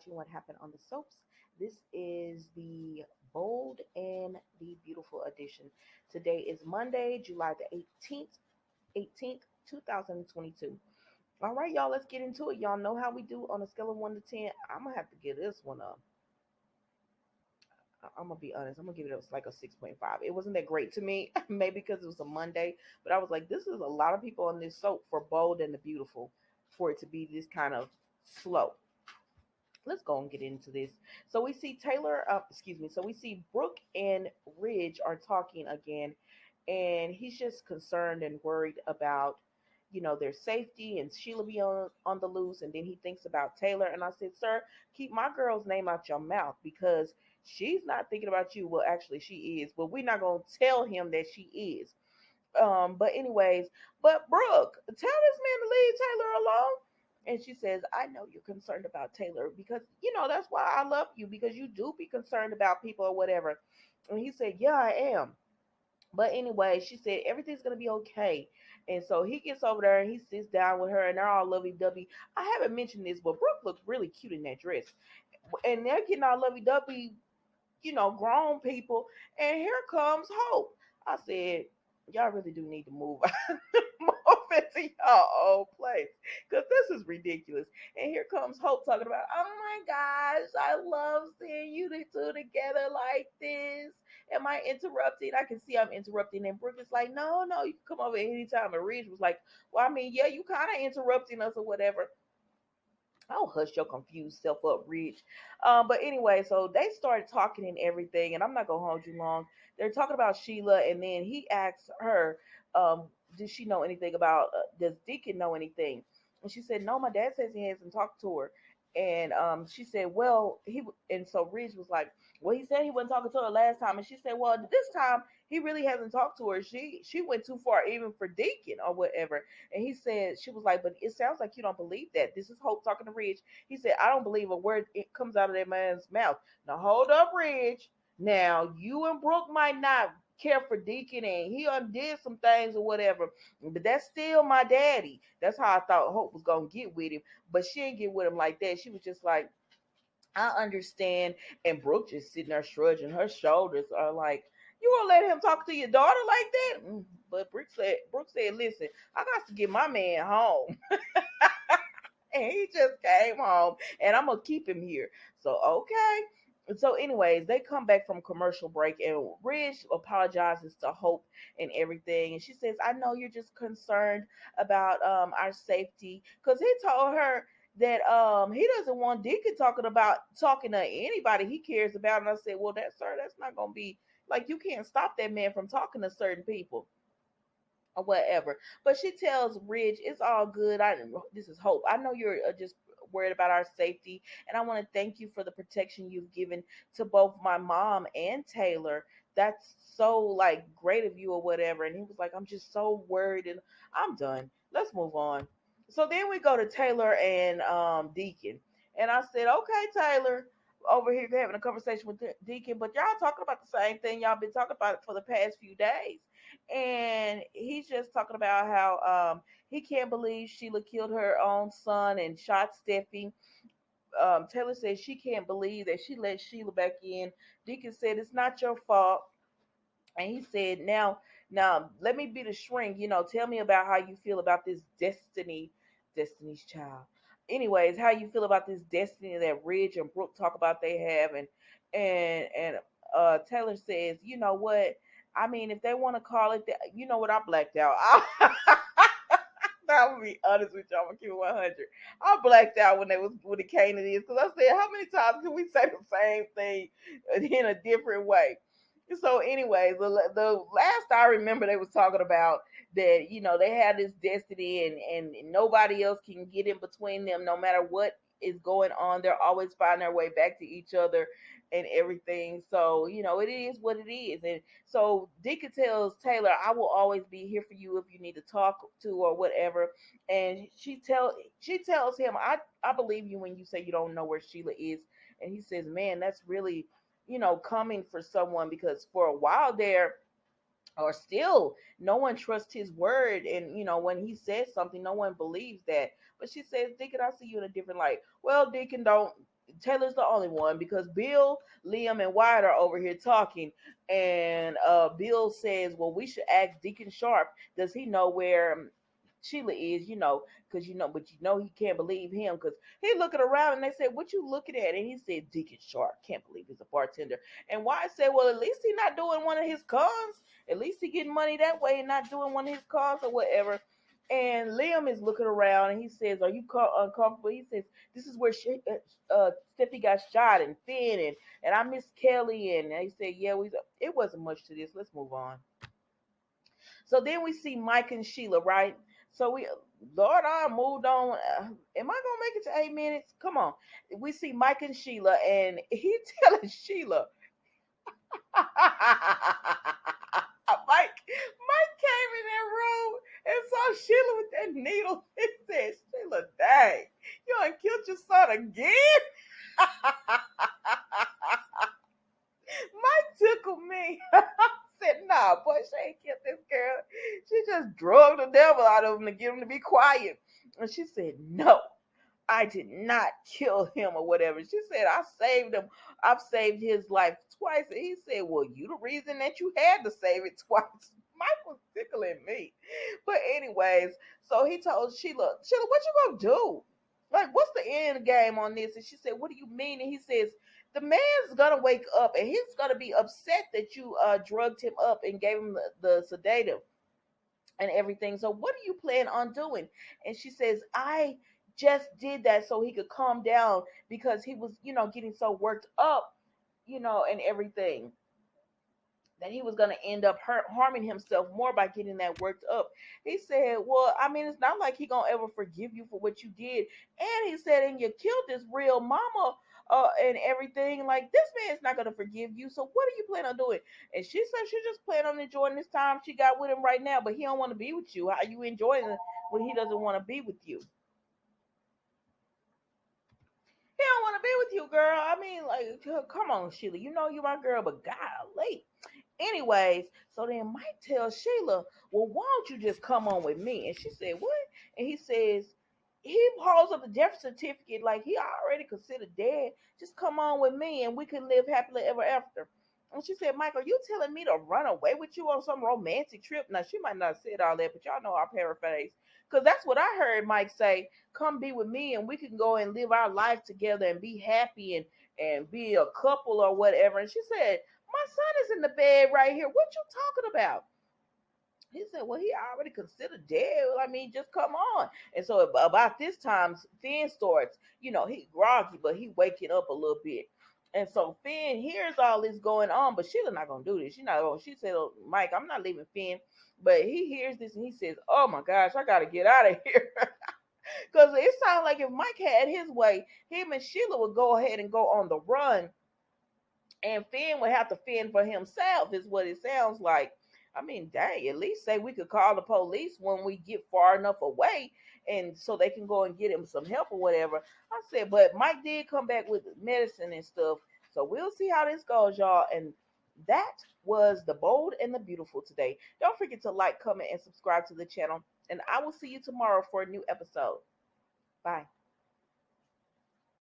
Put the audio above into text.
watching what happened on the soaps. This is the bold and the beautiful edition. Today is Monday, July the 18th, 2022. All right, y'all, let's get into it. Y'all know how we do on a scale of 1 to 10. I'm going to have to give this one a I'm gonna be honest. I'm gonna give it like a 6.5. It wasn't that great to me, maybe because it was a Monday, but I was like, this is a lot of people on this soap for Bold and the Beautiful for it to be this kind of slow. Let's go and get into this. So we see So we see Brooke and Ridge are talking again, and he's just concerned and worried about, their safety and Sheila be on the loose. And then he thinks about Taylor. And I said, sir, keep my girl's name out your mouth because she's not thinking about you. Well, actually, she is, but we're not gonna tell him that she is. But anyways, but Brooke, tell this man to leave Taylor alone. And she says, I know you're concerned about Taylor because, that's why I love you because you do be concerned about people or whatever. And he said, yeah, I am. But anyway, she said everything's gonna be okay. And so he gets over there and he sits down with her and they're all lovey dovey. I haven't mentioned this, but Brooke looks really cute in that dress. And they're getting all lovey dovey, grown people. And here comes Hope. I said, y'all really do need to move move into your old place because this is ridiculous. And here comes Hope talking about, oh my gosh, I love seeing you two together like this. Am I interrupting? I can see I'm interrupting. And Brooke is like, no, no, you can come over anytime. And Ridge was like, well, I mean, yeah, you kind of interrupting us or whatever. Oh, hush your confused self up, Rich. But anyway, so they started talking and everything, and I'm not gonna hold you long. They're talking about Sheila, and then he asks her, does she know anything about? Does Deacon know anything? And she said, no, my dad says he hasn't talked to her. And she said, well, and so Ridge was like, well, he said he wasn't talking to her last time, and she said, well, this time he really hasn't talked to her. She went too far even for Deacon or whatever. And he said, she was like, but it sounds like you don't believe that. This is Hope talking to Ridge. He said, I don't believe a word it comes out of that man's mouth. Now hold up, Ridge. Now you and Brooke might not care for Deacon and he undid some things or whatever, but that's still my daddy. That's how I thought Hope was gonna get with him, but she didn't get with him like that. She was just like, I understand. And Brooke just sitting there shrugging her shoulders, are like, you gonna let him talk to your daughter like that? But Brooke said, listen, I got to get my man home. And he just came home and I'm gonna keep him here. So okay. So, anyways, they come back from commercial break and Ridge apologizes to Hope and everything. And she says, I know you're just concerned about our safety. Cause he told her that he doesn't want Deacon talking to anybody he cares about. And I said, well, that's not gonna be like you can't stop that man from talking to certain people or whatever. But she tells Ridge, it's all good. This is Hope. I know you're just worried about our safety, and I want to thank you for the protection you've given to both my mom and Taylor. That's so like great of you or whatever. And he was like, I'm just so worried, and I'm done. Let's move on. So then we go to Taylor and Deacon, and I said, okay, Taylor. Over here having a conversation with Deacon, but y'all talking about the same thing y'all been talking about for the past few days. And he's just talking about how he can't believe Sheila killed her own son and shot Steffi. Taylor says she can't believe that she let Sheila back in. Deacon said it's not your fault. And he said, now let me be the shrink. Tell me about how you feel about this Destiny's Child. Anyways, how you feel about this destiny that Ridge and Brooke talk about they have. And Taylor says, you know what? I mean, if they want to call it that, you know what? I blacked out. I'm gonna be honest with y'all. I'm gonna keep it 100. I blacked out when it came to this because I said, how many times can we say the same thing in a different way? So, anyways, the last I remember, they was talking about that they had this destiny, and nobody else can get in between them, no matter what is going on. They're always finding their way back to each other and everything. So, it is what it is. And so Deacon tells Taylor, I will always be here for you if you need to talk to or whatever. And she tells him, I believe you when you say you don't know where Sheila is. And he says, man, that's really coming for someone, because for a while there, or still, no one trusts his word. And when he says something, no one believes that. But she says, Deacon, I see you in a different light. Well, Deacon, don't Taylor's the only one because Bill, Liam, and Wyatt are over here talking, and Bill says, "Well, we should ask Deacon Sharp. Does he know where Sheila is? Because but he can't believe him because he looking around and they said, "What you looking at?" And he said, "Deacon Sharp. Can't believe he's a bartender." And Wyatt said, "Well, at least he's not doing one of his cons. At least he getting money that way and not doing one of his cons or whatever." And Liam is looking around and he says, "Are you uncomfortable?" He says, "This is where Steffi got shot and Finn and I miss Kelly." And they said, "Yeah, it wasn't much to this. Let's move on." So then we see Mike and Sheila, right? So Lord, I moved on. Am I gonna make it to 8 minutes? Come on. We see Mike and Sheila, and he telling Sheila, Mike came in that room and saw Sheila with that needle. He said, "Sheila, dang, you ain't killed your son again." Mike tickled me. Said, "Nah, boy, she ain't killed this girl. She just drugged the devil out of him to get him to be quiet." And she said, "No, I did not kill him or whatever." She said, "I saved him. I've saved his life twice." And he said, "Well, you the reason that you had to save it twice." Mike was tickling me. But anyways, so he told Sheila, "What you gonna do? Like, what's the end game on this?" And she said, "What do you mean?" And he says, "The man's gonna wake up and he's gonna be upset that you drugged him up and gave him the sedative and everything. So what do you plan on doing?" And she says, "I just did that so he could calm down because he was, getting so worked up, and everything that he was going to end up harming himself more by getting that worked up." He said, "Well, I mean, it's not like he going to ever forgive you for what you did." And he said, "And you killed his real mama and everything. Like, this man's not going to forgive you. So what are you planning on doing?" And she said she just planning on enjoying this time she got with him right now, but he don't want to be with you. How you enjoying it when he doesn't want to be with you? He don't want to be with you, girl. I mean, like, come on, Sheila. You know you my girl, but golly. Anyways, so then Mike tells Sheila, "Well, why don't you just come on with me?" And she said, "What?" And he says, he holds up the death certificate like he already considered dead. "Just come on with me and we can live happily ever after." And she said, "Mike, are you telling me to run away with you on some romantic trip?" Now, she might not have said all that, but y'all know I paraphrase. Because that's what I heard Mike say. "Come be with me and we can go and live our life together and be happy and be a couple or whatever." And she said, "My son is in the bed right here. What you talking about?" He said, "Well, he already considered dead. I mean, just come on." And so about this time, Finn starts, he groggy, but he waking up a little bit. And so Finn hears all this going on, but Sheila not gonna do this. She not gonna. She said, "Oh, Mike, I'm not leaving Finn." But he hears this and he says, "Oh my gosh, I gotta get out of here." Because it sounds like if Mike had his way, him and Sheila would go ahead and go on the run and Finn would have to fend for himself, is what it sounds like. I mean, dang, at least say we could call the police when we get far enough away and so they can go and get him some help or whatever. I said, but Mike did come back with medicine and stuff. So we'll see how this goes, y'all. And that was the bold and the beautiful today. Don't forget to like, comment, and subscribe to the channel. And I will see you tomorrow for a new episode. Bye.